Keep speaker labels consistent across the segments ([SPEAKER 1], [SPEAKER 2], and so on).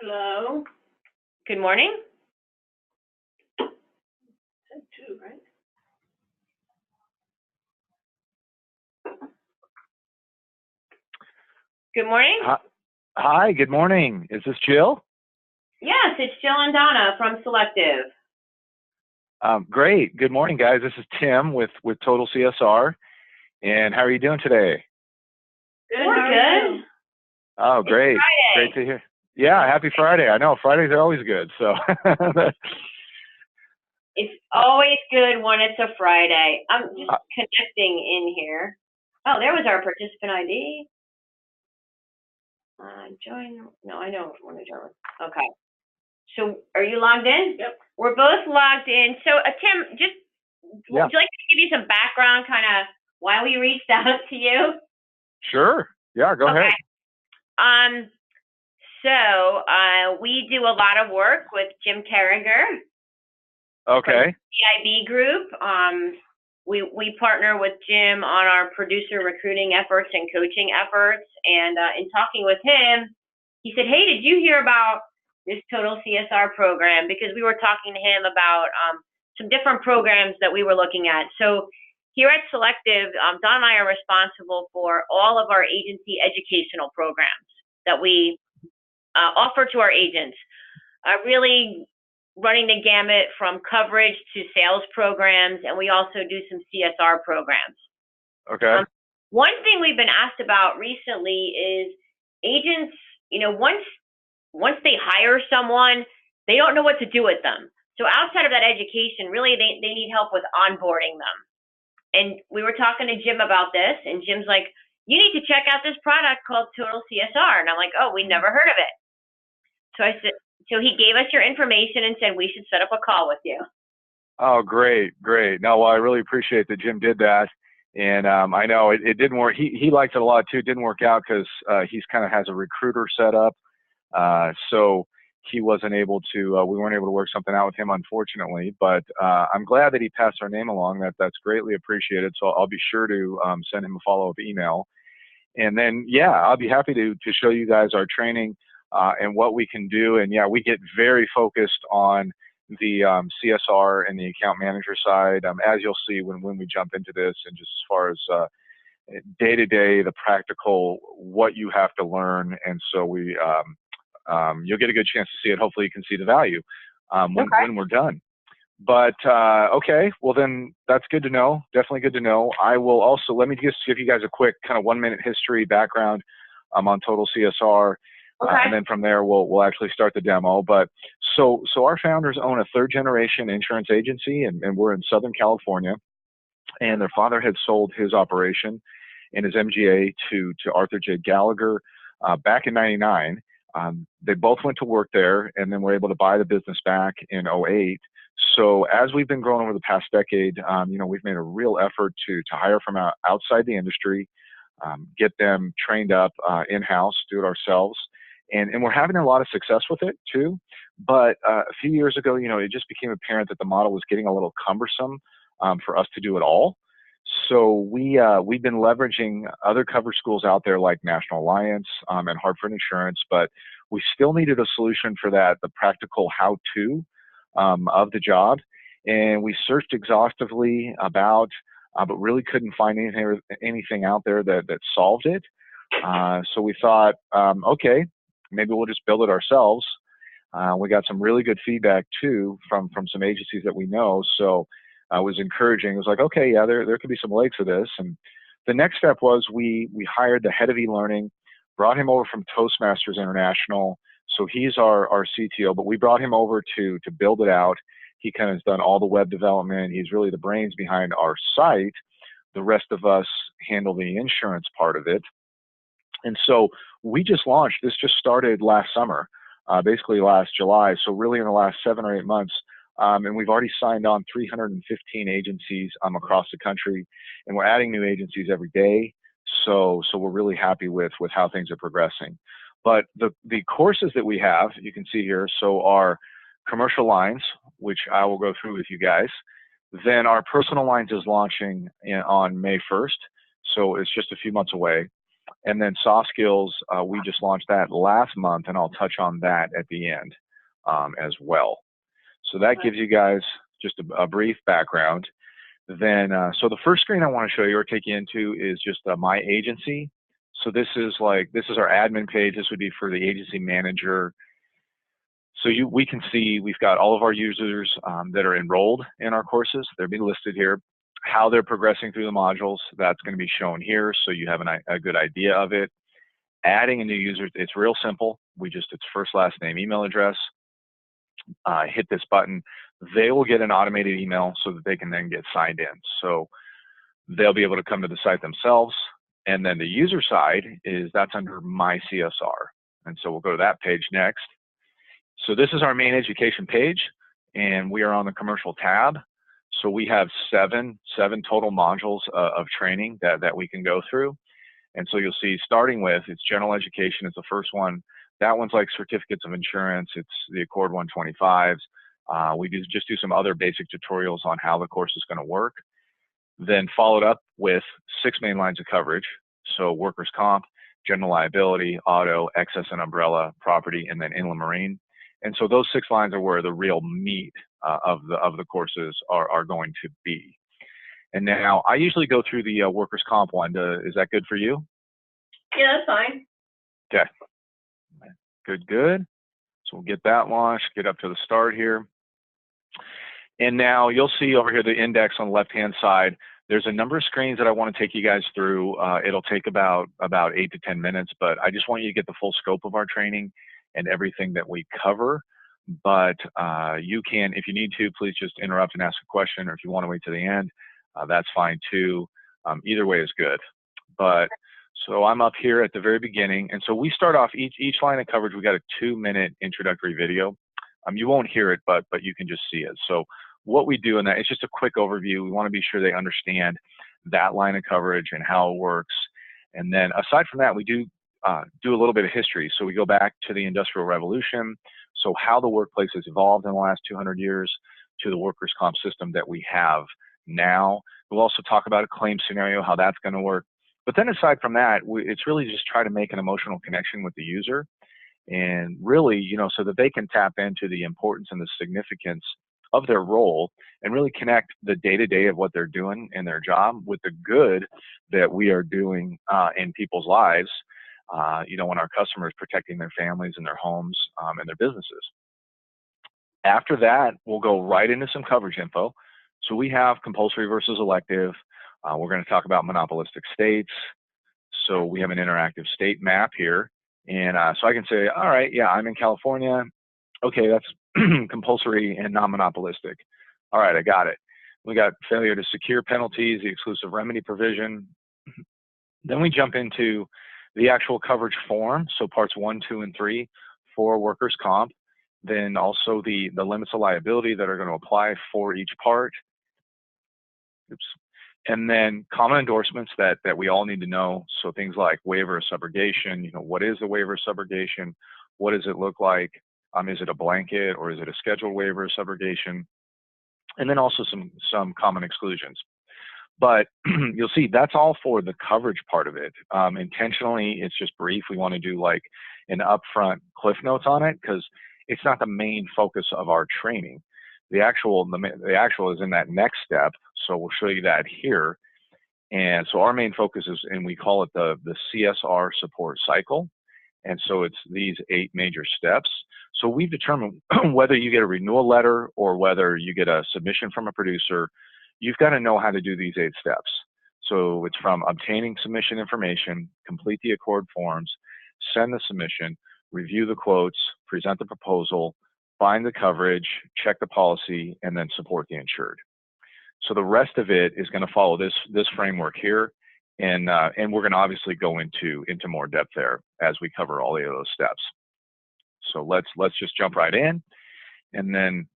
[SPEAKER 1] Hello.
[SPEAKER 2] Good morning.
[SPEAKER 1] Said two, right?
[SPEAKER 2] Good morning.
[SPEAKER 3] Hi, good morning. Is this Jill?
[SPEAKER 2] Yes, it's Jill and Donna from Selective.
[SPEAKER 3] Great. Good morning, guys. This is Tim with Total CSR. And how are you doing today?
[SPEAKER 1] Good.
[SPEAKER 2] We're good.
[SPEAKER 3] Oh, great.
[SPEAKER 2] It's Friday.
[SPEAKER 3] Great to hear. Yeah, happy Friday. I know Fridays are always good. So
[SPEAKER 2] It's always good when it's a Friday. I'm just connecting in here. Oh, there was our participant ID. Join. No, I don't want to join. Okay. So are you logged in?
[SPEAKER 1] Yep.
[SPEAKER 2] We're both logged in. So Tim, just
[SPEAKER 3] Yeah.
[SPEAKER 2] would you like to give you some background, kind of why we reached out to you?
[SPEAKER 3] Sure. Yeah, go ahead.
[SPEAKER 2] So we do a lot of work with Jim Carriger.
[SPEAKER 3] Okay.
[SPEAKER 2] CIB Group. We partner with Jim on our producer recruiting efforts and coaching efforts. And in talking with him, he said, "Hey, did you hear about this Total CSR program?" Because we were talking to him about some different programs that we were looking at. So here at Selective, Don and I are responsible for all of our agency educational programs that we offer to our agents. Really running the gamut from coverage to sales programs, and we also do some CSR programs.
[SPEAKER 3] Okay.
[SPEAKER 2] One thing we've been asked about recently is agents, once they hire someone, they don't know what to do with them. So outside of that education, really they need help with onboarding them. And we were talking to Jim about this, and Jim's like, "You need to check out this product called Total CSR." And I'm like, "Oh, we never heard of it." So I said, so he gave us your information and said we should set up a call with you.
[SPEAKER 3] Oh, great. No, well, I really appreciate that Jim did that. And I know it didn't work. He liked it a lot too. It didn't work out because he's kind of has a recruiter set up. So he wasn't able to, we weren't able to work something out with him, unfortunately. But I'm glad that he passed our name along. That's greatly appreciated. So I'll be sure to send him a follow-up email. And then, yeah, I'll be happy to show you guys our training and what we can do. And yeah, we get very focused on the CSR and the account manager side, as you'll see when we jump into this, and just as far as day to day, the practical, what you have to learn. And so you'll get a good chance to see it. Hopefully you can see the value when we're done. But okay, well then that's good to know. Definitely good to know. I will also, let me just give you guys a quick kind of 1-minute history background on Total CSR.
[SPEAKER 2] Okay.
[SPEAKER 3] And then from there, we'll actually start the demo. But so our founders own a 3rd-generation insurance agency, and we're in Southern California. And their father had sold his operation and his MGA to Arthur J. Gallagher back in '99. They both went to work there, and then were able to buy the business back in '08. So as we've been growing over the past decade, we've made a real effort to hire from outside the industry, get them trained up in-house, do it ourselves. And we're having a lot of success with it too. But a few years ago, it just became apparent that the model was getting a little cumbersome for us to do it all. So we've been leveraging other coverage schools out there like National Alliance and Hartford Insurance, but we still needed a solution for that, the practical how-to of the job. And we searched exhaustively about, but really couldn't find anything out there that solved it. So we thought, okay, maybe we'll just build it ourselves. We got some really good feedback too from some agencies that we know. So it was encouraging. It was like, okay, yeah, there could be some legs to this. And the next step was we hired the head of e-learning, brought him over from Toastmasters International. So he's our CTO, but we brought him over to build it out. He kind of has done all the web development. He's really the brains behind our site. The rest of us handle the insurance part of it. And so we just launched, this just started last summer, basically last July. So really in the last 7 or 8 months, and we've already signed on 315 agencies across the country, and we're adding new agencies every day. So we're really happy with how things are progressing. But the courses that we have, you can see here, so our commercial lines, which I will go through with you guys. Then our personal lines is launching on May 1st. So it's just a few months away. And then soft skills, we just launched that last month, and I'll touch on that at the end as well. So that gives you guys just a brief background. Then, so the first screen I want to show you or take you into is just my agency. So this is our admin page. This would be for the agency manager. So we can see we've got all of our users that are enrolled in our courses. They're being listed here. How they're progressing through the modules, that's going to be shown here, so you have a good idea of it. Adding a new user, it's real simple. It's first, last name, email address. Hit this button. They will get an automated email so that they can then get signed in. So they'll be able to come to the site themselves. And then the user side that's under My CSR. And so we'll go to that page next. So this is our main education page, and we are on the commercial tab. So we have seven total modules of training that we can go through. And so you'll see, starting with, it's general education is the first one. That one's like certificates of insurance. It's the Accord 125s. We do some other basic tutorials on how the course is going to work. Then followed up with 6 main lines of coverage. So workers' comp, general liability, auto, excess and umbrella, property, and then inland marine. And so those 6 lines are where the real meat of the courses are going to be. And now I usually go through the workers' comp one. Is that good for you?
[SPEAKER 1] Yeah, that's fine.
[SPEAKER 3] Okay. Good. So we'll get that launched, get up to the start here. And now you'll see over here the index on the left-hand side. There's a number of screens that I want to take you guys through. It'll take about 8 to 10 minutes, but I just want you to get the full scope of our training and everything that we cover. But you can, if you need to, please just interrupt and ask a question, or if you want to wait to the end, that's fine too. Either way is good. But so I'm up here at the very beginning, and so we start off each line of coverage. We got a 2-minute introductory video. You won't hear it, but you can just see it. So what we do in that, it's just a quick overview. We want to be sure they understand that line of coverage and how it works. And then aside from that, we do a little bit of history. So we go back to the Industrial Revolution. So how the workplace has evolved in the last 200 years to the workers' comp system that we have now. We'll also talk about a claim scenario, how that's going to work. But then aside from that, it's really just try to make an emotional connection with the user, and really, so that they can tap into the importance and the significance of their role and really connect the day-to-day of what they're doing in their job with the good that we are doing in people's lives, when our customers protecting their families and their homes and their businesses. After that, we'll go right into some coverage info. So we have compulsory versus elective. We're going to talk about monopolistic states. So we have an interactive state map here. And so I can say, all right, yeah, I'm in California. Okay, that's compulsory and non-monopolistic. All right, I got it. We got failure to secure penalties, the exclusive remedy provision. Then we jump into the actual coverage form. So parts 1, 2, and 3 for workers' comp. Then also the limits of liability that are going to apply for each part. Oops. And then common endorsements that we all need to know. So things like waiver of subrogation, what is a waiver of subrogation? What does it look like? Is it a blanket or is it a scheduled waiver of subrogation? And then also some common exclusions. But you'll see that's all for the coverage part of it. Intentionally, it's just brief. We want to do like an upfront cliff notes on it because it's not the main focus of our training. The actual is in that next step. So we'll show you that here. And so our main focus is, and we call it the CSR support cycle. And so it's these 8 major steps. So we've determined whether you get a renewal letter or whether you get a submission from a producer, you've got to know how to do these 8 steps. So it's from obtaining submission information, complete the Accord forms, send the submission, review the quotes, present the proposal, find the coverage, check the policy, and then support the insured. So the rest of it is going to follow this framework here, and we're going to obviously go into more depth there as we cover all 8 of those steps. So let's just jump right in. And then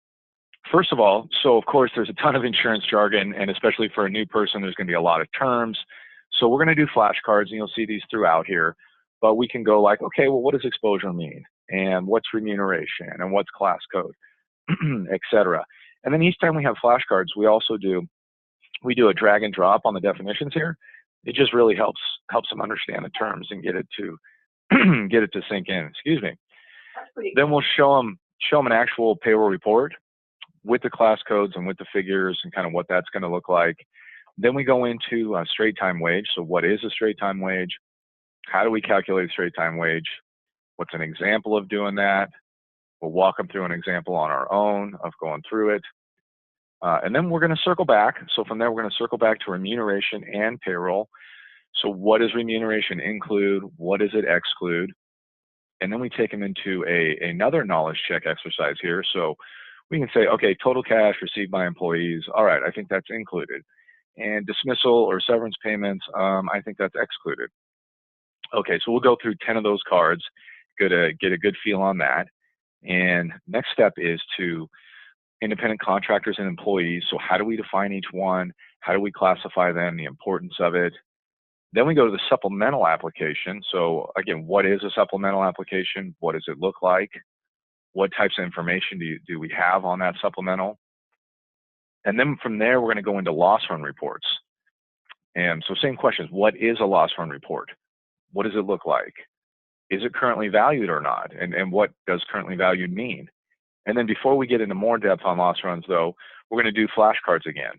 [SPEAKER 3] first of all, so of course there's a ton of insurance jargon, and especially for a new person, there's going to be a lot of terms. So we're going to do flashcards, and you'll see these throughout here. But we can go like, okay, well, what does exposure mean? And what's remuneration? And what's class code, etc. And then each time we have flashcards, we do a drag and drop on the definitions here. it just really helps them understand the terms and get it to get it to sink in. Excuse me.
[SPEAKER 1] That's pretty
[SPEAKER 3] Then we'll show them an actual payroll report with the class codes and with the figures and kind of what that's going to look like. Then we go into straight time wage. So what is a straight time wage? How do we calculate straight time wage? What's an example of doing that? We'll walk them through an example on our own of going through it. And then we're going to circle back. So from there, we're going to circle back to remuneration and payroll. So what does remuneration include? What does it exclude? And then we take them into another knowledge check exercise here. So we can say, okay, total cash received by employees. All right, I think that's included. And dismissal or severance payments, I think that's excluded. Okay, so we'll go through 10 of those cards, get a good feel on that. And next step is to independent contractors and employees. So how do we define each one? How do we classify them, the importance of it? Then we go to the supplemental application. So again, what is a supplemental application? What does it look like? What types of information do we have on that supplemental? And then from there, we're going to go into loss run reports. And so same questions. What is a loss run report? What does it look like? Is it currently valued or not? And what does currently valued mean? And then before we get into more depth on loss runs, though, we're going to do flashcards again.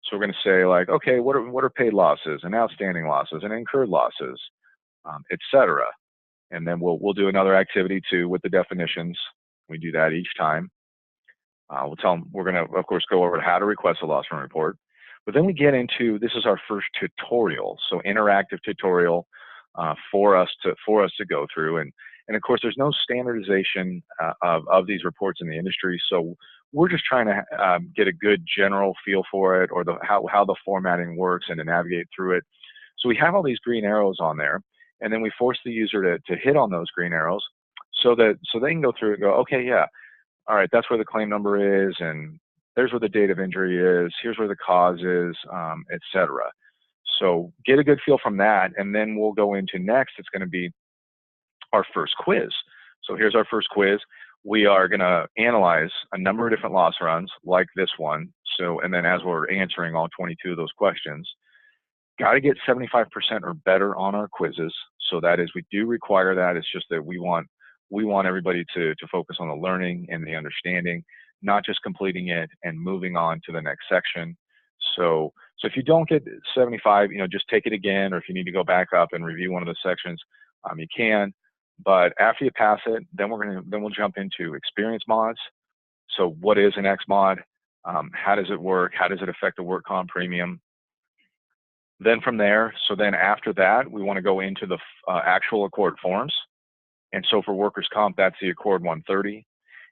[SPEAKER 3] So we're going to say, like, okay, what are paid losses and outstanding losses and incurred losses, et cetera. And then we'll do another activity too with the definitions. We do that each time. We'll tell them we're going to, of course, go over how to request a loss run report. But then we get into, this is our first tutorial, so interactive tutorial for us to go through. And of course, there's no standardization of these reports in the industry, so we're just trying to get a good general feel for it, or how the formatting works, and to navigate through it. So we have all these green arrows on there, and then we force the user to hit on those green arrows so they can go through and go, okay, yeah, all right, that's where the claim number is, and there's where the date of injury is, here's where the cause is, et cetera. So get a good feel from that, and then we'll go into next. It's going to be our first quiz. So here's our first quiz. We are going to analyze a number of different loss runs like this one. So, and then as we're answering all 22 of those questions, got to get 75% or better on our quizzes. So that is, we do require that. It's just that we want everybody to focus on the learning and the understanding, not just completing it and moving on to the next section. So if you don't get 75, just take it again, or if you need to go back up and review one of the sections, you can. But after you pass it, then we'll jump into experience mods. So what is an X mod? How does it work? How does it affect the work comp premium? Then from there, then after that, we want to go into the actual Accord forms. And so for workers' comp, that's the Accord 130.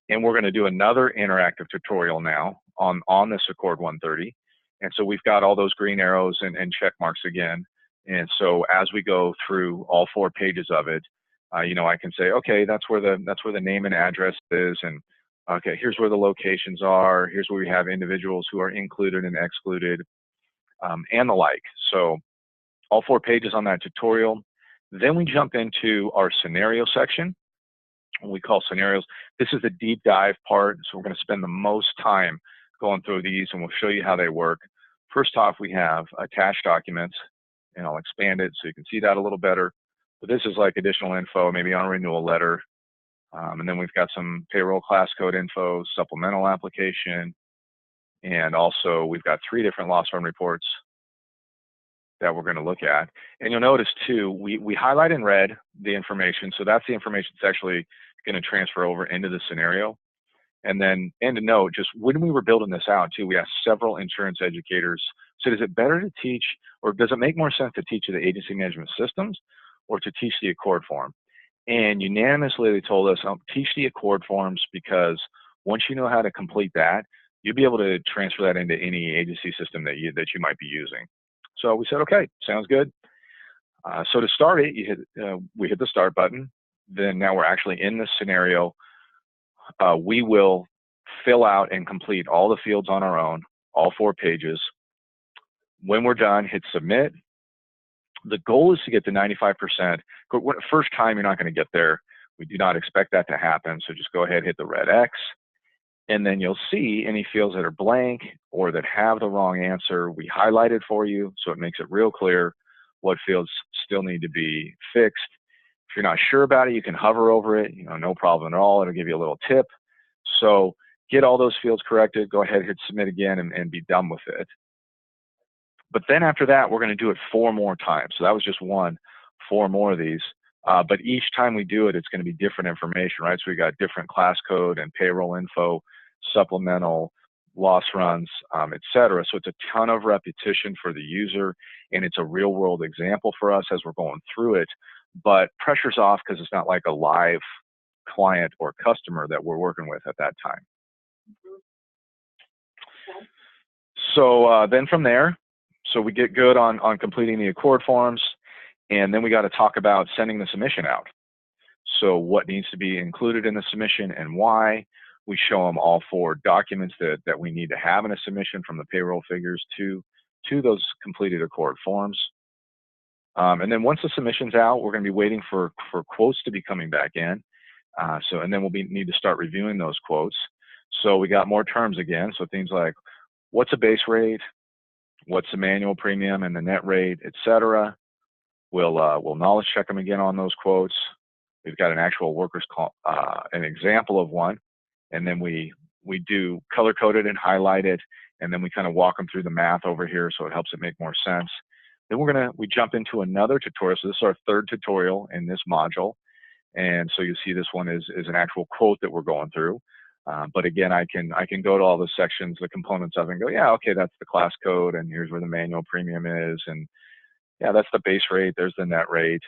[SPEAKER 3] And we're going to do another interactive tutorial now on this Accord 130. And so we've got all those green arrows and check marks again. And so as we go through all 4 pages of it, I can say, okay, that's where the name and address is, and okay, here's where the locations are, here's where we have individuals who are included and excluded, and the like. So all 4 pages on that tutorial. Then we jump into our scenario section, what we call scenarios. This is the deep dive part, so we're going to spend the most time going through these, and we'll show you how they work. First off, we have attached documents, and I'll expand it so you can see that a little better. But this is like additional info, maybe on a renewal letter. And then we've got some payroll class code info, supplemental application, and also we've got 3 different loss run reports that we're going to look at. And you'll notice too, we highlight in red the information. So that's the information that's actually going to transfer over into the scenario. And then, and to note, just when we were building this out too, we asked several insurance educators, so is it better to teach, or does it make more sense to teach the agency management systems or to teach the Accord form? And unanimously they told us, teach the Accord forms, because once you know how to complete that, you'll be able to transfer that into any agency system that you might be using. So we said, okay, sounds good. So to start it, we hit the start button. Then now we're actually in this scenario. We will fill out and complete all the fields on our own, all 4 pages. When we're done, hit submit. The goal is to get to 95%. First time, you're not going to get there. We do not expect that to happen. So just go ahead, hit the red X, and then you'll see any fields that are blank or that have the wrong answer. We highlighted for you, so it makes it real clear. what fields still need to be fixed. If you're not sure about it, you can hover over it, no problem at all. It'll give you a little tip. So get all those fields corrected, go ahead, hit submit again, and be done with it. But then after that, we're going to do it 4 more times. So that was just 1, 4 more of these. But each time we do it, it's going to be different information, right? So we got different class code and payroll info, supplemental, loss runs, etc. So it's a ton of repetition for the user, and it's a real world example for us as we're going through it. But pressure's off because it's not like a live client or customer that we're working with at that time. So then from there, so we get good on completing the Accord forms, and then we got to talk about sending the submission out. So what needs to be included in the submission and why. We show them all 4 documents that we need to have in a submission, from the payroll figures to those completed Accord forms. And then once the submission's out, we're going to be waiting for quotes to be coming back in. And then we'll need to start reviewing those quotes. So we got more terms again. So things like, what's a base rate, what's the manual premium and the net rate, etc. We'll knowledge check them again on those quotes. We've got an actual workers' comp, an example of one, and then we do color code it and highlight it, and then we kind of walk them through the math over here so it helps it make more sense. Then we jump into another tutorial. So this is our 3rd tutorial in this module, and so you see this one is an actual quote that we're going through. But again, I can go to all the sections, the components of it, and go, yeah, okay, that's the class code, and here's where the manual premium is, and yeah, that's the base rate. There's the net rate.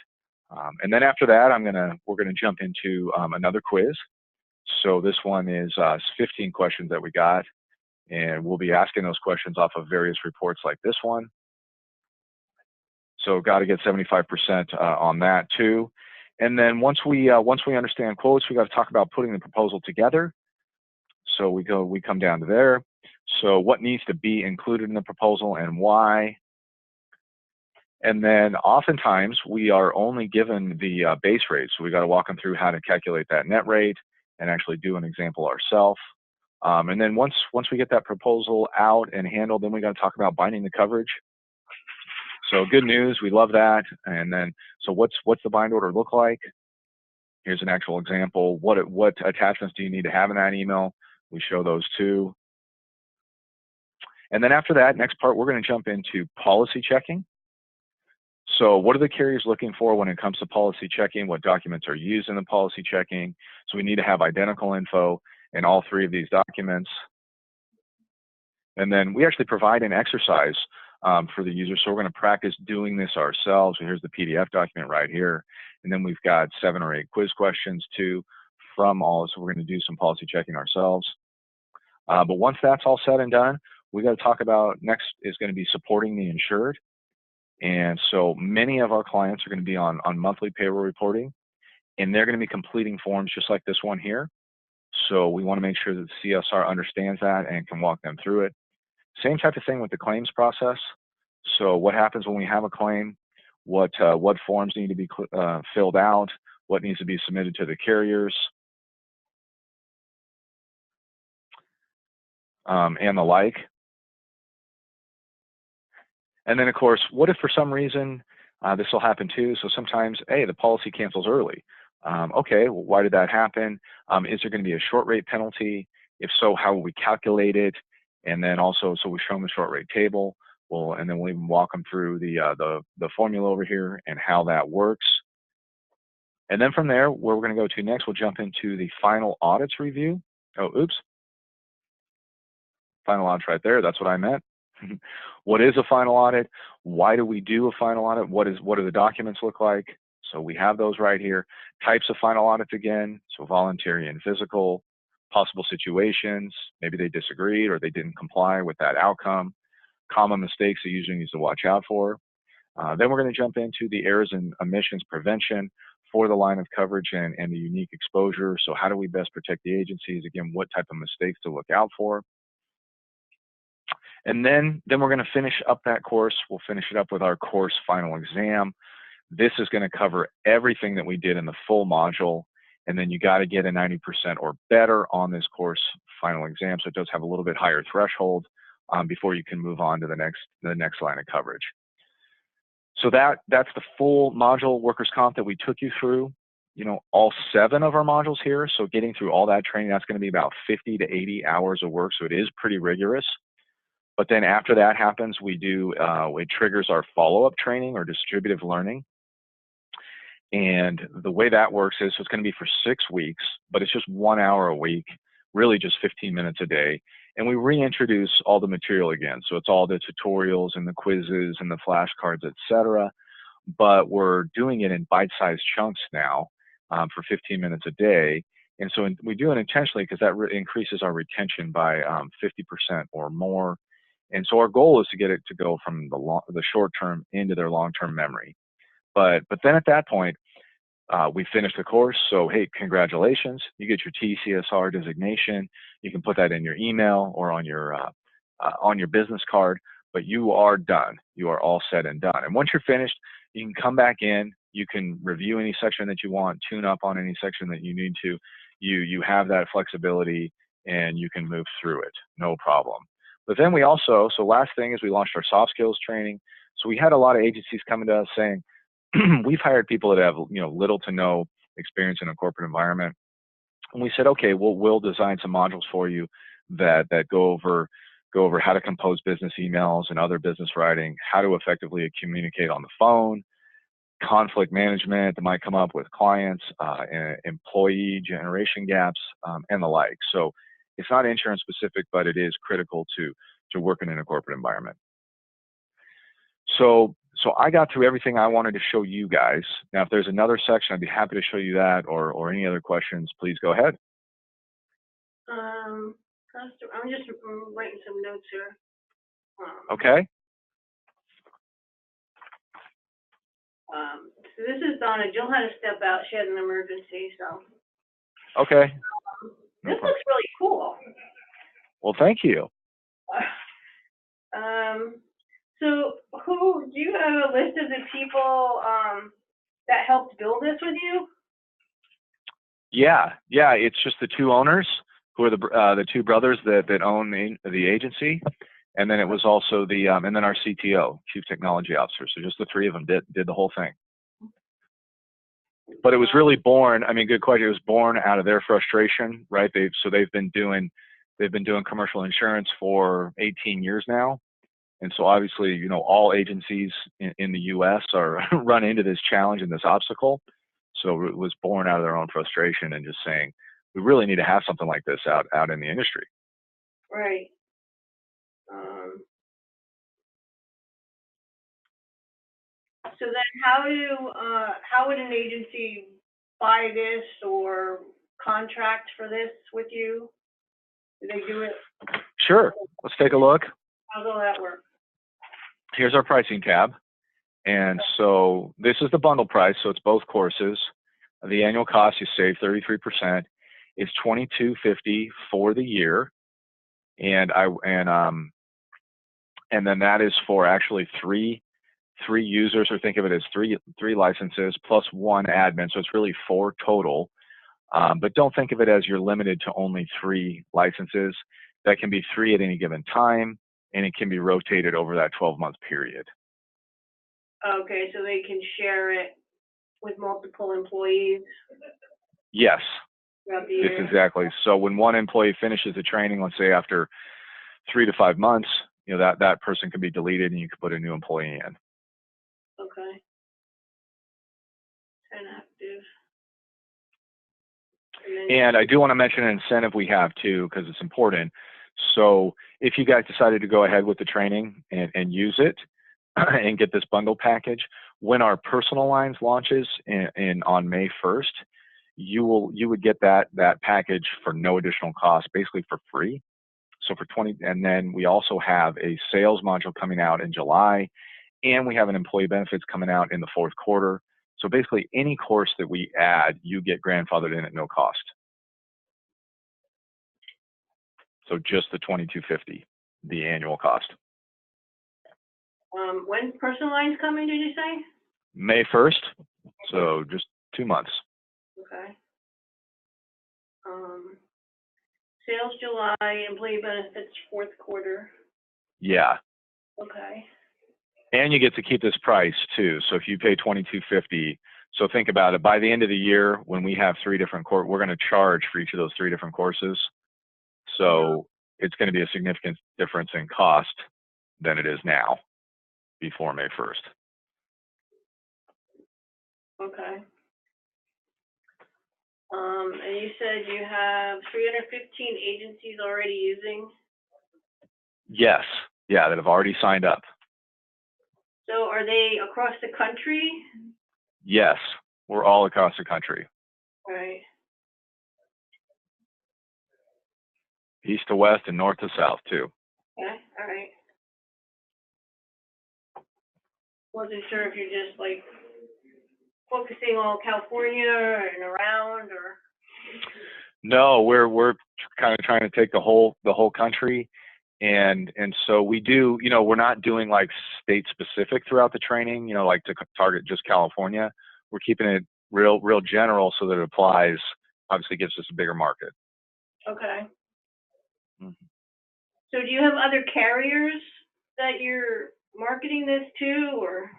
[SPEAKER 3] And then after that, we're gonna jump into another quiz. So this one is 15 questions that we got, and we'll be asking those questions off of various reports like this one. So got to get 75% on that too. And then once we understand quotes, we got to talk about putting the proposal together. So we come down to there. So what needs to be included in the proposal and why? And then oftentimes we are only given the base rate. So we got to walk them through how to calculate that net rate and actually do an example ourselves. And then once we get that proposal out and handled, then we got to talk about binding the coverage. So good news, we love that. And then, so what's the bind order look like? Here's an actual example. What attachments do you need to have in that email? We show those too. And then after that, next part, we're going to jump into policy checking. So what are the carriers looking for when it comes to policy checking? What documents are used in the policy checking? So we need to have identical info in all 3 of these documents. And then we actually provide an exercise for the user. So we're going to practice doing this ourselves. So here's the PDF document right here. And then we've got 7 or 8 quiz questions too from all. So we're going to do some policy checking ourselves. But once that's all said and done, we got to talk about next is going to be supporting the insured. And so many of our clients are going to be on monthly payroll reporting, and they're going to be completing forms just like this one here. So we want to make sure that the CSR understands that and can walk them through it. Same type of thing with the claims process. So what happens when we have a claim? What forms need to be filled out? What needs to be submitted to the carriers? And the like. And then, of course, what if for some reason this will happen too? So sometimes, hey, the policy cancels early. Okay, well, why did that happen? Is there going to be a short rate penalty? If so, how will we calculate it? And then also, so we show them the short rate table. And then we'll even walk them through the formula over here and how that works. And then from there, where we're going to go to next, we'll jump into the final audits review. Oh, oops. Final audits right there. That's what I meant. What is a final audit? Why do we do a final audit? What do the documents look like? So we have those right here. Types of final audits again. So voluntary and physical. Possible situations. Maybe they disagreed or they didn't comply with that outcome. Common mistakes that usually needs to watch out for. Then we're going to jump into the errors and omissions prevention for the line of coverage and the unique exposure. So how do we best protect the agencies? Again, what type of mistakes to look out for? And then we're going to finish up that course. We'll finish it up with our course final exam. This is going to cover everything that we did in the full module. And then you got to get a 90% or better on this course final exam. So it does have a little bit higher threshold before you can move on to the next line of coverage. So that's the full module workers' comp that we took you through. You know, all 7 of our modules here. So getting through all that training, that's going to be about 50 to 80 hours of work. So it is pretty rigorous. But then after that happens, we do, it triggers our follow-up training or distributive learning. And the way that works is, so it's going to be for 6 weeks, but it's just 1 hour a week, really just 15 minutes a day. And we reintroduce all the material again. So it's all the tutorials and the quizzes and the flashcards, etc. But we're doing it in bite-sized chunks now for 15 minutes a day. And so we do it intentionally because that increases our retention by 50% or more. And so our goal is to get it to go from the short term into their long-term memory. But then at that point, we finish the course. So, hey, congratulations. You get your TCSR designation. You can put that in your email or on your business card, but you are done. You are all said and done. And once you're finished, you can come back in. You can review any section that you want, tune up on any section that you need to. You have that flexibility and you can move through it. No problem. But then we also, so last thing is we launched our soft skills training. So we had a lot of agencies coming to us saying, we've hired people that have, you know, little to no experience in a corporate environment. And we said, okay, we'll design some modules for you that go over how to compose business emails and other business writing, how to effectively communicate on the phone, conflict management that might come up with clients, employee generation gaps, and the like. So it's not insurance specific, but it is critical to working in a corporate environment. So I got through everything I wanted to show you guys. Now, if there's another section, I'd be happy to show you that, or any other questions, please go ahead.
[SPEAKER 1] I'm just writing some notes here.
[SPEAKER 3] Okay.
[SPEAKER 1] So this is Donna. Jill had to step out. She had an emergency, so.
[SPEAKER 3] Okay.
[SPEAKER 1] This looks really cool.
[SPEAKER 3] Well, thank you.
[SPEAKER 1] So do you have a list of the people that helped build this with you?
[SPEAKER 3] Yeah, it's just the 2 owners who are the 2 brothers that own the agency, and then it was also and then our CTO, Chief Technology Officer. So just the 3 of them did the whole thing. But it was really born. I mean, good question. It was born out of their frustration, right? They've been doing commercial insurance for 18 years now. And so obviously, you know, all agencies in the U.S. are run into this challenge and this obstacle. So it was born out of their own frustration and just saying, we really need to have something like this out in the industry.
[SPEAKER 1] Right. So then how would an agency buy this or contract for this with you? Do they do it?
[SPEAKER 3] Sure. Let's take a look.
[SPEAKER 1] How's all that work?
[SPEAKER 3] Here's our pricing tab. And so this is the bundle price. So it's both courses. The annual cost, you save 33%. It's $22.50 for the year. And then that is for actually three users, or think of it as three licenses plus 1 admin. So it's really 4 total. But don't think of it as you're limited to only 3 licenses. That can be 3 at any given time, and it can be rotated over that 12-month period.
[SPEAKER 1] Okay, so they can share it with multiple employees?
[SPEAKER 3] Yes.
[SPEAKER 1] Throughout the year?
[SPEAKER 3] Yes, exactly. So when one employee finishes the training, let's say after 3 to 5 months, you know, that person can be deleted and you can put a new employee in.
[SPEAKER 1] Okay. 10 active.
[SPEAKER 3] And I do want to mention an incentive we have too, because it's important. So if you guys decided to go ahead with the training and use it and get this bundle package, when our personal lines launches on May 1st, you would get that package for no additional cost, basically for free. So for 20, and then we also have a sales module coming out in July, and we have an employee benefits coming out in the 4th quarter. So basically any course that we add, you get grandfathered in at no cost. So just the $22.50, the annual cost.
[SPEAKER 1] When's personal lines coming, did you say?
[SPEAKER 3] May 1st, so just 2 months.
[SPEAKER 1] Okay. Sales July, employee benefits 4th quarter.
[SPEAKER 3] Yeah.
[SPEAKER 1] Okay.
[SPEAKER 3] And you get to keep this price too. So if you pay $22.50, so think about it. By the end of the year, when we have 3 different courses, we're going to charge for each of those 3 different courses. So it's going to be a significant difference in cost than it is now before May 1st.
[SPEAKER 1] Okay. And you said you have 315 agencies already using?
[SPEAKER 3] Yes. Yeah, that have already signed up.
[SPEAKER 1] So are they across the country?
[SPEAKER 3] Yes, we're all across the country,
[SPEAKER 1] Right.
[SPEAKER 3] east to west and north to south too.
[SPEAKER 1] Okay, all right. Wasn't sure if you're just like focusing on California and around, or?
[SPEAKER 3] No, we're kind of trying to take the whole country, and so we do. You know, we're not doing like state specific throughout the training. You know, like to target just California. We're keeping it real general so that it applies. Obviously, gives us a bigger market.
[SPEAKER 1] Okay.
[SPEAKER 3] Mm-hmm.
[SPEAKER 1] So do you have other carriers that you're marketing this to, or?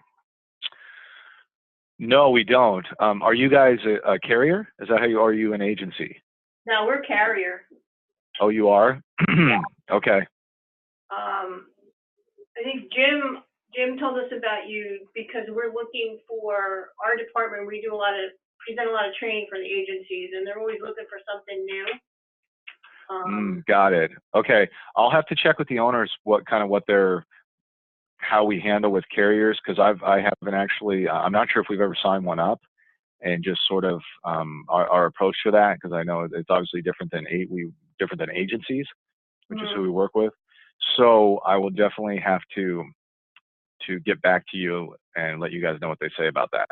[SPEAKER 3] No, we don't. Are you guys a carrier? Is that how you are? You an agency?
[SPEAKER 1] No, we're carrier.
[SPEAKER 3] Oh, you are? Okay.
[SPEAKER 1] I think Jim told us about you because we're looking for our department. We do present a lot of training for the agencies, and they're always looking for something new.
[SPEAKER 3] Got it. Okay. I'll have to check with the owners how we handle with carriers, because I haven't actually, I'm not sure if we've ever signed one up, and just sort of our approach to that, because I know it's obviously different than agencies, which is who we work with. So I will definitely have to get back to you and let you guys know what they say about that.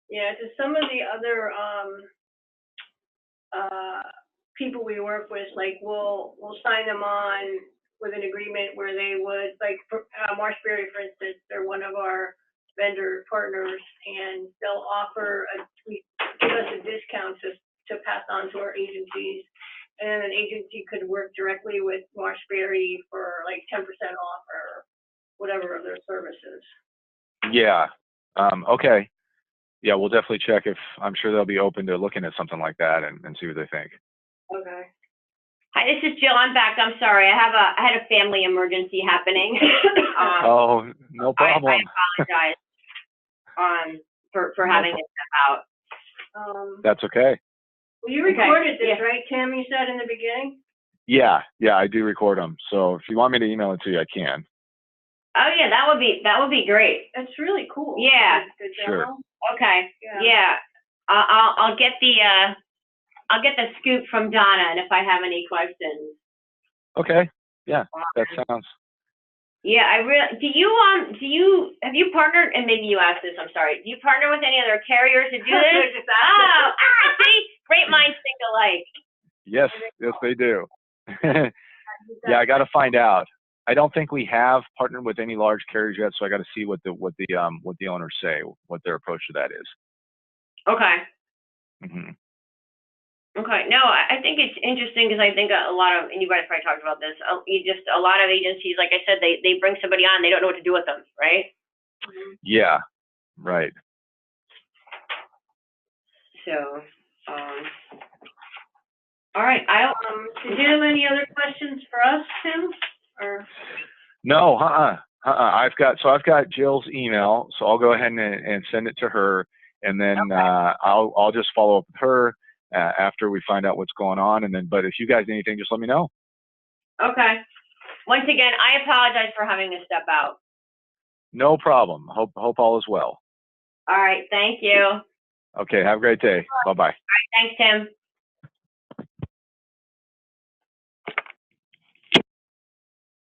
[SPEAKER 1] Yeah, so some of the other people we work with, like we'll sign them on with an agreement where they would, like Marshberry, for instance, they're one of our vendor partners, and they'll give us a discount to pass on to our agencies, and then an agency could work directly with Marshberry for like 10% off or whatever of their services.
[SPEAKER 3] Yeah. Okay. Yeah, we'll definitely check. I'm sure they'll be open to looking at something like that and see what they think.
[SPEAKER 1] Okay.
[SPEAKER 2] Hi, this is Jill. I'm back. I'm sorry. I had a family emergency happening.
[SPEAKER 3] Oh, no problem.
[SPEAKER 2] I apologize for having to step out.
[SPEAKER 3] That's okay.
[SPEAKER 1] Well, you recorded this, right, Tim? You said in the beginning.
[SPEAKER 3] Yeah, I do record them. So if you want me to email it to you, I can.
[SPEAKER 2] Oh yeah, that would be great.
[SPEAKER 1] That's really cool.
[SPEAKER 2] Yeah.
[SPEAKER 1] Good
[SPEAKER 3] Sure.
[SPEAKER 1] demo.
[SPEAKER 2] Okay. Yeah. I'll get the scoop from Donna, and if I have any questions.
[SPEAKER 3] Okay. Yeah, that sounds.
[SPEAKER 2] Yeah, have you partnered, and maybe you asked this, I'm sorry, do you partner with any other carriers to do this? See, great minds think alike.
[SPEAKER 3] Yes, they do. Yeah, I got to find out. I don't think we have partnered with any large carriers yet, so I got to see what the owners say, what their approach to that is.
[SPEAKER 2] Okay.
[SPEAKER 3] Mm-hmm.
[SPEAKER 2] Okay. No, I think it's interesting because I think a lot of, and you guys probably talked about this, a lot of agencies, like I said, they bring somebody on, they don't know what to do with them, right?
[SPEAKER 3] Yeah, right.
[SPEAKER 2] So, all right.
[SPEAKER 1] Did you have any other questions for us, Tim? Or?
[SPEAKER 3] No, I've got Jill's email, so I'll go ahead and send it to her, and then I'll just follow up with her after we find out what's going on, and then. But if you guys need anything, just let me know.
[SPEAKER 2] Okay. Once again, I apologize for having to step out.
[SPEAKER 3] No problem. Hope all is well.
[SPEAKER 2] All right. Thank you.
[SPEAKER 3] Okay. Have a great day. Bye-bye.
[SPEAKER 2] All right. Thanks, Tim.